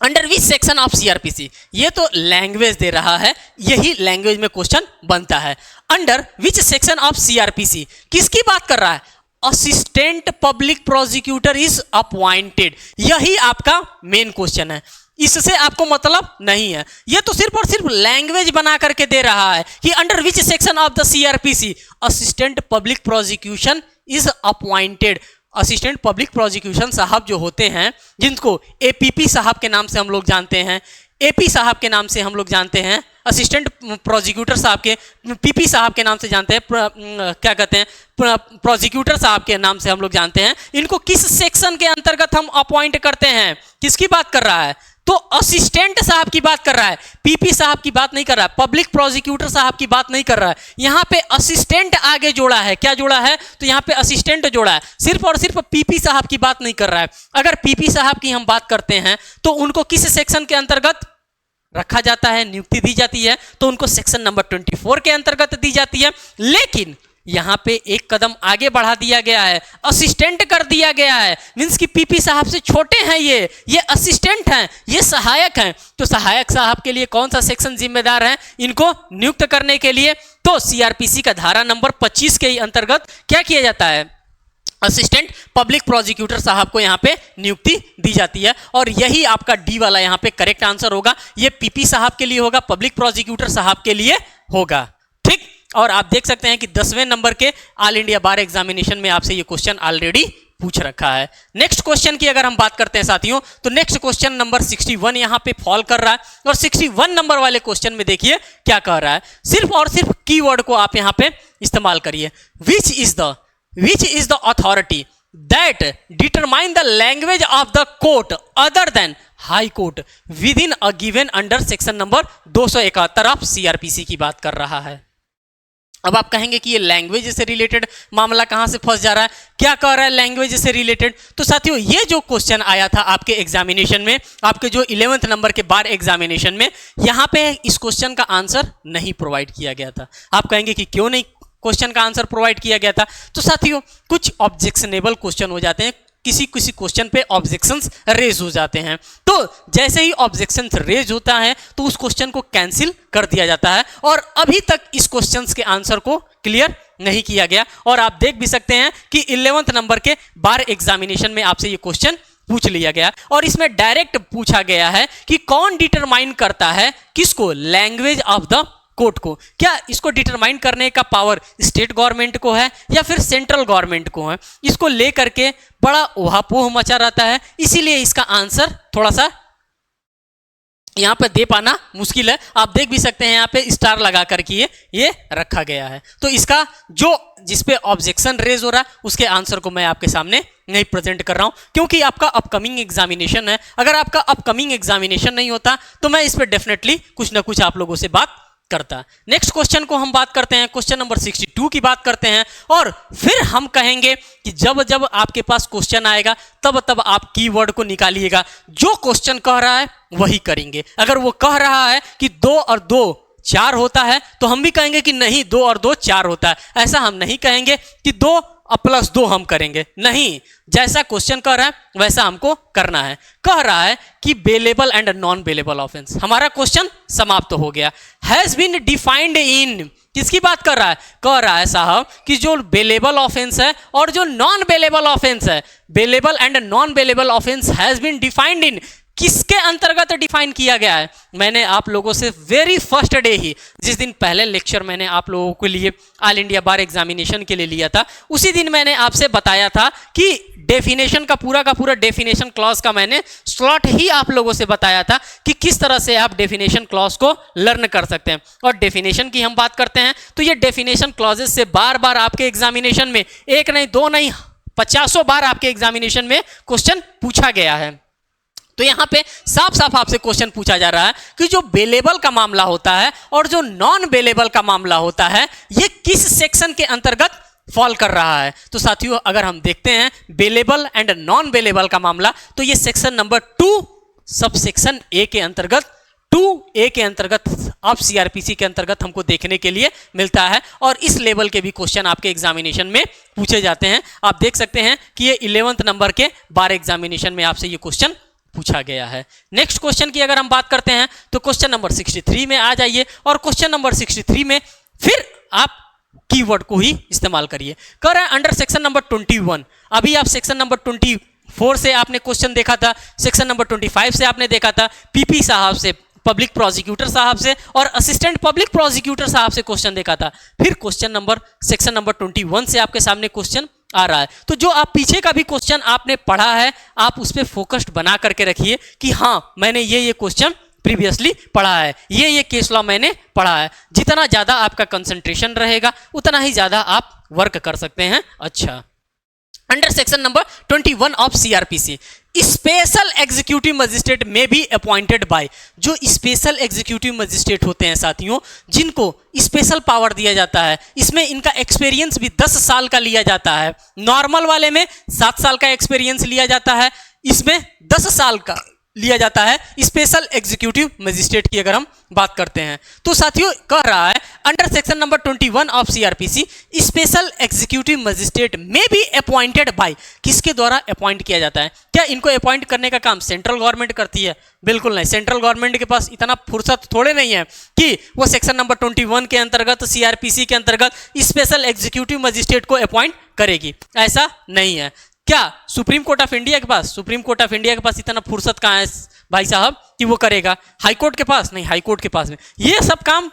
under which section of CrPC, ये तो लैंग्वेज दे रहा है, यही लैंग्वेज में क्वेश्चन बनता है। Under which section of CrPC किसकी बात कर रहा है? Assistant public prosecutor is appointed, यही आपका मेन क्वेश्चन है, इससे आपको मतलब नहीं है। ये तो सिर्फ और सिर्फ लैंग्वेज बना करके दे रहा है कि under which section of the CrPC assistant public prosecution is appointed. Assistant public prosecution साहब जो होते हैं, जिनको एपीपी साहब के नाम से हम लोग जानते हैं, एपी साहब के नाम से हम लोग जानते हैं, असिस्टेंट प्रोसिक्यूटर साहब के पीपी साहब के नाम से जानते हैं, क्या कहते हैं, प्रोसिक्यूटर साहब के नाम से हम लोग जानते हैं। इनको किस सेक्शन के अंतर्गत हम अपॉइंट करते हैं? किसकी बात कर रहा है? तो असिस्टेंट साहब की बात कर रहा है, पीपी साहब की बात नहीं कर रहा है, पब्लिक प्रोसिक्यूटर साहब की बात नहीं कर रहा है। यहां पे असिस्टेंट आगे जोड़ा है, क्या जोड़ा है? तो यहां पे असिस्टेंट जोड़ा है, सिर्फ और सिर्फ पीपी साहब की बात नहीं कर रहा है। अगर पीपी साहब की हम बात करते हैं तो उनको किस सेक्शन के अंतर्गत रखा जाता है, नियुक्ति दी जाती है? तो उनको सेक्शन नंबर 24 के अंतर्गत दी जाती है। लेकिन यहां पे एक कदम आगे बढ़ा दिया गया है, असिस्टेंट कर दिया गया है, मींस कि पीपी साहब से छोटे हैं, ये असिस्टेंट हैं, ये सहायक हैं। तो सहायक साहब के लिए कौन सा सेक्शन जिम्मेदार है इनको नियुक्त करने के लिए? तो सीआरपीसी का धारा नंबर 25 के अंतर्गत क्या किया जाता है? असिस्टेंट पब्लिक प्रोसिक्यूटर साहब को यहाँ पे नियुक्ति दी जाती है। और यही आपका डी वाला यहाँ पे करेक्ट आंसर होगा। ये पीपी साहब के लिए होगा, पब्लिक प्रोसिक्यूटर साहब के लिए होगा, ठीक। और आप देख सकते हैं कि 10वें नंबर के ऑल इंडिया बार एग्जामिनेशन में आपसे ये क्वेश्चन ऑलरेडी पूछ रखा है। नेक्स्ट क्वेश्चन की अगर हम बात करते हैं साथियों, तो नेक्स्ट क्वेश्चन नंबर 61 यहाँ पे फॉल कर रहा है। और 61 नंबर वाले क्वेश्चन में देखिए क्या कह रहा है, सिर्फ और सिर्फ कीवर्ड को आप यहाँ पे इस्तेमाल करिए। Which is the authority that determine the language of the court other than high court within a given under section number 271 of CrPC की बात कर रहा है। अब आप कहेंगे कि ये लैंग्वेज से रिलेटेड मामला कहां से फंस जा रहा है, क्या कह रहा है लैंग्वेज से रिलेटेड? तो साथियों ये जो क्वेश्चन आया था आपके एग्जामिनेशन में, आपके जो 11th नंबर के बार एग्जामिनेशन में, यहां पे इस क्वेश्चन का आंसर नहीं प्रोवाइड किया गया था। आप कहेंगे कि क्यों नहीं क्वेश्चन का आंसर प्रोवाइड किया गया था? तो साथियों कुछ ऑब्जेक्शनेबल क्वेश्चन हो जाते हैं, किसी किसी क्वेश्चन पे ऑब्जेक्शंस रेज हो जाते हैं। तो जैसे ही ऑब्जेक्शंस रेज होता है तो उस क्वेश्चन को कैंसिल कर दिया जाता है। और अभी तक इस क्वेश्चंस के आंसर को क्लियर नहीं किया गया। और आप देख भी सकते हैं कि 11th नंबर के बार एग्जामिनेशन में आपसे ये क्वेश्चन पूछ लिया गया और इसमें डायरेक्ट पूछा गया है कि कौन डिटरमाइन करता है किसको? लैंग्वेज ऑफ द कोर्ट को। क्या इसको डिटरमाइन करने का पावर स्टेट गवर्नमेंट को है या फिर सेंट्रल गवर्नमेंट को है? इसको लेकर के बड़ा उहापोह मचा रहता है, इसीलिए इसका आंसर थोड़ा सा यहां पे दे पाना मुश्किल है। आप देख भी सकते हैं यहाँ पे स्टार लगा करके ये रखा गया है। तो इसका जो जिसपे ऑब्जेक्शन रेज हो रहा है उसके आंसर को मैं आपके सामने नहीं प्रेजेंट कर रहा हूं, क्योंकि आपका अपकमिंग एग्जामिनेशन है। अगर आपका अपकमिंग एग्जामिनेशन नहीं होता तो मैं इस पर डेफिनेटली कुछ ना कुछ आप लोगों से बात करता। नेक्स्ट क्वेश्चन को हम बात करते हैं, क्वेश्चन नंबर 62 की बात करते हैं। और फिर हम कहेंगे कि जब जब आपके पास क्वेश्चन आएगा तब तब आप कीवर्ड को निकालिएगा। जो क्वेश्चन कह रहा है वही करेंगे। अगर वो कह रहा है कि 2 और 2 4 होता है तो हम भी कहेंगे कि नहीं 2 और 2 4 होता है। ऐसा हम नहीं कहेंगे कि 2 प्लस 2 हम करेंगे, नहीं, जैसा क्वेश्चन कह रहा है वैसा हमको करना है। कह रहा है कि bailable and non bailable offence, हमारा क्वेश्चन समाप्त हो गया। हैज बीन डिफाइंड इन, किसकी बात कर रहा है? कह रहा है साहब कि जो बेलेबल ऑफेंस है और जो नॉन बेलेबल ऑफेंस है, bailable and non bailable offence has been defined in, किसके अंतर्गत डिफाइन किया गया है? मैंने आप लोगों से वेरी फर्स्ट डे ही, जिस दिन पहले लेक्चर मैंने आप लोगों के लिए ऑल इंडिया बार एग्जामिनेशन के लिए लिया था, उसी दिन मैंने आपसे बताया था कि डेफिनेशन का पूरा डेफिनेशन क्लॉज का मैंने स्लॉट ही आप लोगों से बताया था कि किस तरह से आप डेफिनेशन क्लॉज को लर्न कर सकते हैं। और डेफिनेशन की हम बात करते हैं तो ये डेफिनेशन क्लॉजेस से बार बार आपके एग्जामिनेशन में, एक नहीं दो नहीं 50 बार आपके एग्जामिनेशन में क्वेश्चन पूछा गया है। तो यहां पे साफ साफ आपसे क्वेश्चन पूछा जा रहा है कि जो बेलेबल का मामला होता है और जो नॉन बेलेबल का मामला होता है ये किस सेक्शन के अंतर्गत फॉल कर रहा है। तो साथियों अगर हम देखते हैं बेलेबल एंड नॉन बेलेबल का मामला, तो ये section number 2 sub section A के अंतर्गत 2A के अंतर्गत अब सीआरपीसी के अंतर्गत हमको देखने के लिए मिलता है और इस लेवल के भी क्वेश्चन आपके एग्जामिनेशन में पूछे जाते हैं। आप देख सकते हैं कि ये 11th नंबर के बार एग्जामिनेशन में आपसे ये क्वेश्चन पूछा गया है। नेक्स्ट क्वेश्चन की अगर हम बात करते हैं तो क्वेश्चन नंबर 63 में आ जाइए और क्वेश्चन नंबर 63 में फिर आप कीवर्ड को ही इस्तेमाल करिए। कर रहा है अंडर सेक्शन नंबर 21। अभी आप सेक्शन नंबर 24 से आपने क्वेश्चन देखा था, सेक्शन नंबर 25 से आपने देखा था, पीपी साहब से, पब्लिक प्रोसिक्यूटर साहब से और असिस्टेंट पब्लिक प्रोसिक्यूटर साहब से क्वेश्चन देखा था। फिर क्वेश्चन नंबर सेक्शन नंबर 21 से आपके सामने क्वेश्चन आ रहा है। तो जो आप पीछे का भी क्वेश्चन आपने पढ़ा है आप उस पर फोकस्ड बना करके रखिए कि हाँ मैंने ये क्वेश्चन प्रीवियसली पढ़ा है, ये केस लॉ मैंने पढ़ा है। जितना ज्यादा आपका कंसंट्रेशन रहेगा उतना ही ज्यादा आप वर्क कर सकते हैं। अच्छा, under section number 21 of CrPC, special executive magistrate में बी अपॉइंटेड बाय, जो स्पेशल एग्जीक्यूटिव मजिस्ट्रेट होते हैं साथियों, जिनको स्पेशल पावर दिया जाता है, इसमें इनका एक्सपीरियंस भी 10 साल का लिया जाता है। नॉर्मल वाले में 7 साल का एक्सपीरियंस लिया जाता है, इसमें 10 साल का लिया जाता है। स्पेशल एग्जीक्यूटिव मजिस्ट्रेट की अगर हम बात करते हैं तो साथियों कह रहा है under section number 21 of CrPC, special executive magistrate में बी अपॉइंटेड बाय, किसके द्वारा अपॉइंट किया जाता है? क्या इनको अपॉइंट करने का काम सेंट्रल गवर्नमेंट करती है? बिल्कुल नहीं। सेंट्रल गवर्नमेंट के पास इतना फुर्सत थोड़े नहीं है कि वो सेक्शन नंबर 21 के अंतर्गत, सीआरपीसी के अंतर्गत स्पेशल एग्जीक्यूटिव मजिस्ट्रेट को अपॉइंट करेगी, ऐसा नहीं है। क्या सुप्रीम कोर्ट ऑफ इंडिया के पास, सुप्रीम कोर्ट ऑफ इंडिया के पास इतना फुर्सत कहाँ है भाई साहब कि वो करेगा? हाई कोर्ट के पास नहीं, हाई कोर्ट के पास में ये सब काम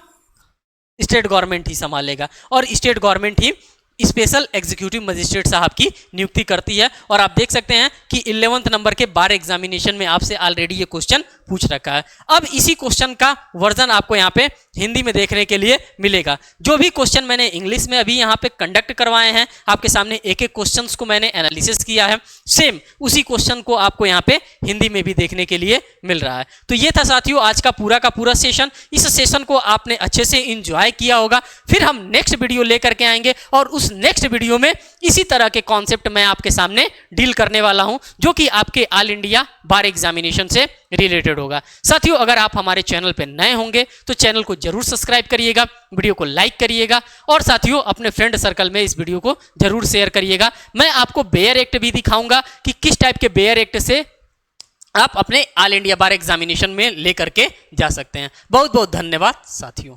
स्टेट गवर्नमेंट ही संभालेगा और स्टेट गवर्नमेंट ही स्पेशल एग्जीक्यूटिव मजिस्ट्रेट साहब की नियुक्ति करती है। और आप देख सकते हैं कि 11th नंबर के बार एग्जामिनेशन में आपसे ऑलरेडी ये क्वेश्चन पूछ रखा है। अब इसी क्वेश्चन का वर्जन आपको यहाँ पे हिंदी में देखने के लिए मिलेगा। जो भी क्वेश्चन मैंने इंग्लिश में अभी यहाँ पे कंडक्ट करवाए हैं, आपके सामने एक एक क्वेश्चंस को मैंने एनालिसिस किया है, सेम उसी क्वेश्चन को आपको यहाँ पे हिंदी में भी देखने के लिए मिल रहा है। तो ये था साथियों आज का पूरा सेशन। इस सेशन को आपने अच्छे से इंजॉय किया होगा। फिर हम नेक्स्ट वीडियो लेकर के आएंगे और उस नेक्स्ट वीडियो में इसी तरह के कॉन्सेप्ट मैं आपके सामने डील करने वाला हूं, जो कि आपके ऑल इंडिया बार एग्जामिनेशन से रिलेटेड होगा। साथियों अगर आप हमारे चैनल पे नए होंगे तो चैनल को जरूर सब्सक्राइब करिएगा, वीडियो को लाइक करिएगा और साथियों अपने फ्रेंड सर्कल में इस वीडियो को जरूर शेयर करिएगा। मैं आपको बेयर एक्ट भी दिखाऊंगा कि किस टाइप के बेयर एक्ट से आप अपने ऑल इंडिया बार एग्जामिनेशन में लेकर के जा सकते हैं। बहुत बहुत धन्यवाद साथियों।